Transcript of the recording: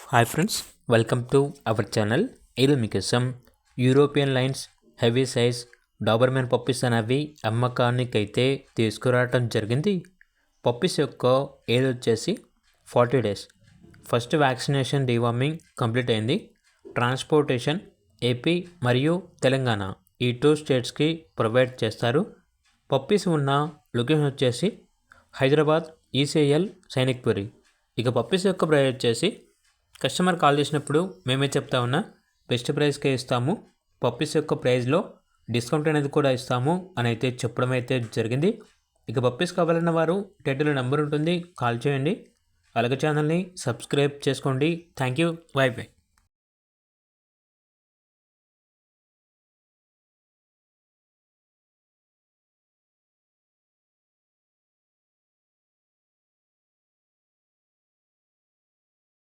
Hi friends, welcome to our channel. ఇది మీకోసం European lines heavy size Doberman puppies అనేవి అమ్మకానికైతే తీసుకురావటం జరిగింది. పప్పీస్ యొక్క ఏజ్ వచ్చేసి 40 days. First vaccination deworming complete అయింది. ట్రాన్స్పోర్టేషన్ ఏపీ మరియు తెలంగాణ ఈ 2 స్టేట్స్కి ప్రొవైడ్ చేస్తారు. పప్పీస్ ఉన్న లొకేషన్ వచ్చేసి హైదరాబాద్ ఈసీఎల్ సైనిక్పురి. ఇక పప్పీస్ యొక్క ప్రైస్ వచ్చేసి కస్టమర్ కాల్ చేసినప్పుడు మేమే చెప్తా ఉన్నా బెస్ట్ ప్రైస్కే ఇస్తాము, పప్పీస్ యొక్క ప్రైస్లో డిస్కౌంట్ అనేది కూడా ఇస్తాము అని అయితే చెప్పడం అయితే జరిగింది. ఇక పప్పీస్ కావాలన్న వారు టైటిల్లో నెంబర్ ఉంటుంది, కాల్ చేయండి. అలాగే ఛానల్ని సబ్స్క్రైబ్ చేసుకోండి. Thank you, by by.